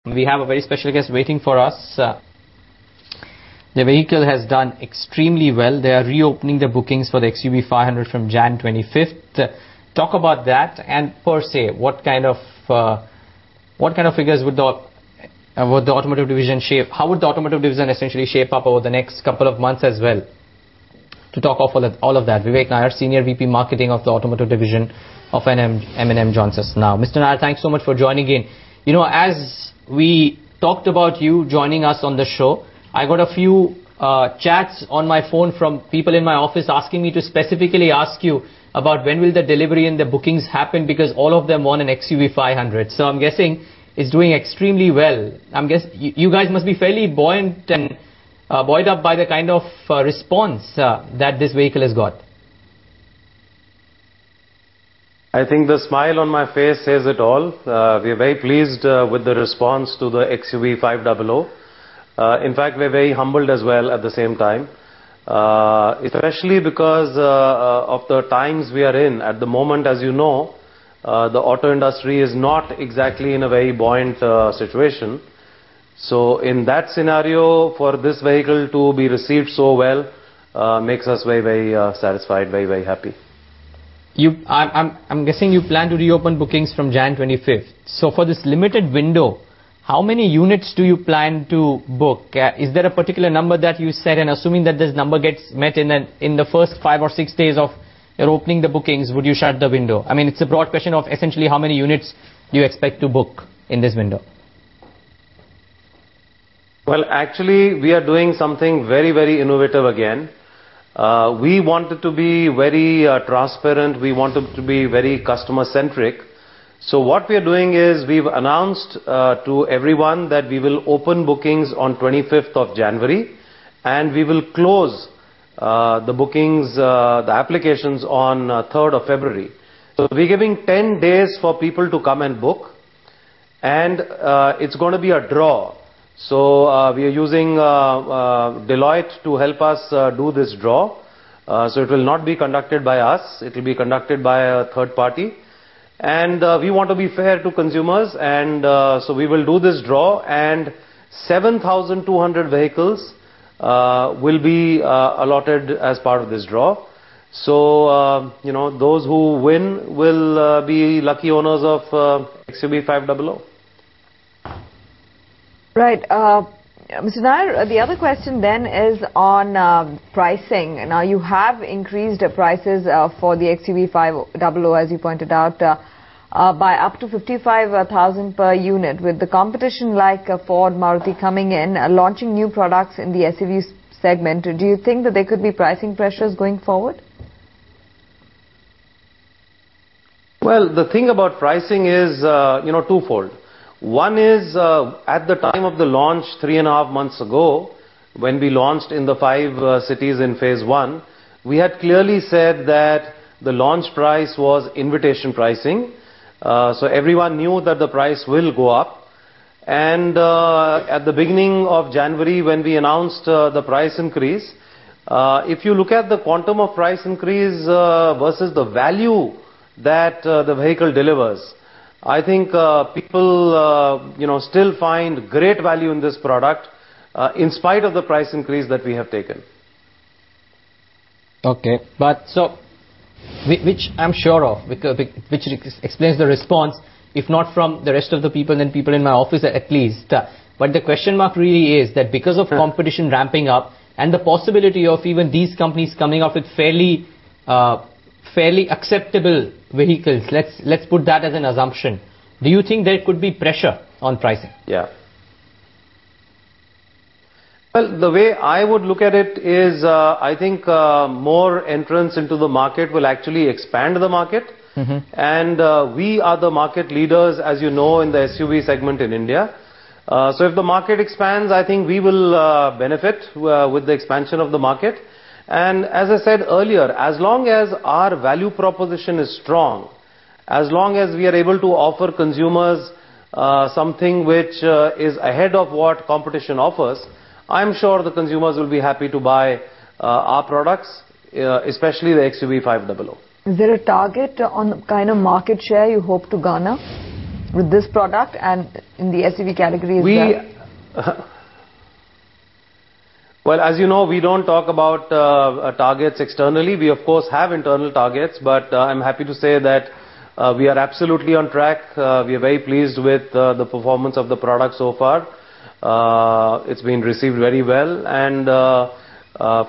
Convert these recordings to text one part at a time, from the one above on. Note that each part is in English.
We have a very special guest waiting for us. The vehicle has done extremely well. They are reopening the bookings for the XUV 500 from Jan 25th. Talk about that and per se, what kind of figures would the automotive division shape? How would the automotive division essentially shape up over the next couple of months as well? To talk of all of that, Vivek Nair, Senior VP Marketing of the Automotive Division of M&M joins us now. Mr. Nair, thanks so much for joining in. You know, as we talked about you joining us on the show, I got a few chats on my phone from people in my office asking me to specifically ask you about when will the delivery and the bookings happen, because all of them want an XUV 500. So I'm guessing it's doing extremely well. I'm guessing you guys must be fairly buoyant and buoyed up by the kind of response that this vehicle has got. I think the smile on my face says it all. We are very pleased with the response to the XUV 500. In fact, we're very humbled as well at the same time, especially because of the times we are in. At the moment, as you know, the auto industry is not exactly in a very buoyant situation. So in that scenario, for this vehicle to be received so well makes us very, very satisfied, very, very happy. I'm guessing you plan to reopen bookings from Jan 25th. So for this limited window, how many units do you plan to book? Is there a particular number that you set, and assuming that this number gets met in the first 5 or 6 days of your opening the bookings, would you shut the window? I mean, it's a broad question of essentially how many units do you expect to book in this window? Well, actually, we are doing something very, very innovative again. We wanted to be very transparent. We wanted to be very customer-centric. So what we are doing is we've announced to everyone that we will open bookings on 25th of January and we will close the bookings, the applications on 3rd of February. So we're giving 10 days for people to come and book, and it's going to be a draw. So we are using Deloitte to help us do this draw. So it will not be conducted by us. It will be conducted by a third party. And we want to be fair to consumers. And so we will do this draw. And 7,200 vehicles will be allotted as part of this draw. So, you know, those who win will be lucky owners of XUV 500. Right. Mr. Nair, the other question then is on pricing. Now, you have increased prices for the XUV 500, as you pointed out, by up to 55,000 per unit. With the competition like Ford, Maruti coming in, launching new products in the SUV segment, do you think that there could be pricing pressures going forward? Well, the thing about pricing is, twofold. One is, at the time of the launch 3.5 months ago, when we launched in the 5 cities in phase 1, we had clearly said that the launch price was invitation pricing. So everyone knew that the price will go up. And at the beginning of January, when we announced the price increase, if you look at the quantum of price increase versus the value that the vehicle delivers, I think people, still find great value in this product in spite of the price increase that we have taken. Okay, but so, which I'm sure of, which explains the response, if not from the rest of the people, then people in my office at least. But the question mark really is that because of competition ramping up and the possibility of even these companies coming up with fairly acceptable vehicles, let's put that as an assumption. Do you think there could be pressure on pricing? Yeah. Well, the way I would look at it is, I think more entrants into the market will actually expand the market. And we are the market leaders, as you know, in the SUV segment in India. So if the market expands, I think we will benefit with the expansion of the market. And as I said earlier, as long as our value proposition is strong, as long as we are able to offer consumers something which is ahead of what competition offers, I'm sure the consumers will be happy to buy our products, especially the XUV 500. Is there a target on the kind of market share you hope to garner? with this product and in the SUV category as well? Well, as you know, we don't talk about targets externally. We, of course, have internal targets, but I'm happy to say that we are absolutely on track. We are very pleased with the performance of the product so far. It's been received very well, and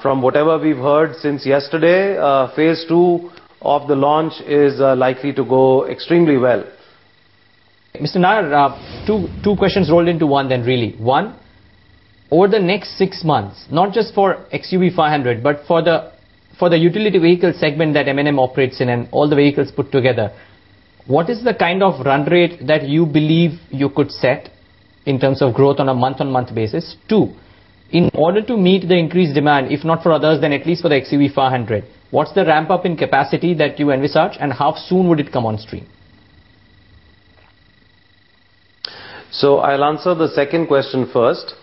from whatever we've heard since yesterday, phase 2 of the launch is likely to go extremely well. Mr. Nair, two questions rolled into one then really. One, over the next 6 months, not just for XUV 500, but for the utility vehicle segment that M&M operates in and all the vehicles put together, what is the kind of run rate that you believe you could set in terms of growth on a month-on-month basis? Two, in order to meet the increased demand, if not for others, then at least for the XUV 500, what's the ramp-up in capacity that you envisage and how soon would it come on stream? So I'll answer the second question first.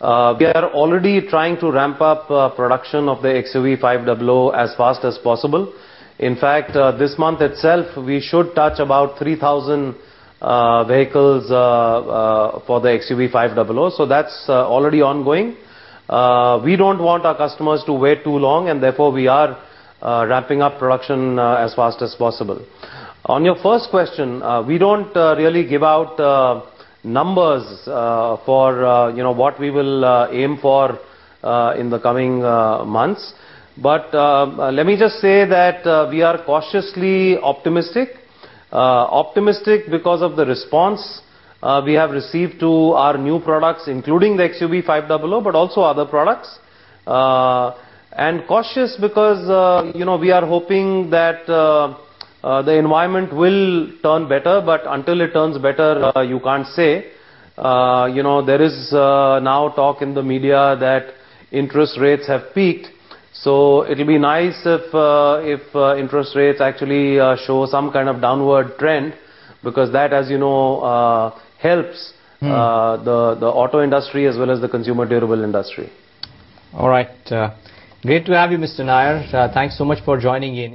We are already trying to ramp up production of the XUV 500 as fast as possible. In fact, this month itself, we should touch about 3,000 vehicles for the XUV 500. So that's already ongoing. We don't want our customers to wait too long, and therefore we are ramping up production as fast as possible. On your first question, we don't really give out numbers for what we will aim for in the coming months, but let me just say that we are cautiously optimistic because of the response we have received to our new products, including the XUV 500, but also other products, and cautious because we are hoping that the environment will turn better, but until it turns better, you can't say. There is now talk in the media that interest rates have peaked. So it will be nice if interest rates actually show some kind of downward trend, because that, as you know, helps the auto industry as well as the consumer durable industry. All right. Great to have you, Mr. Nair. Thanks so much for joining in.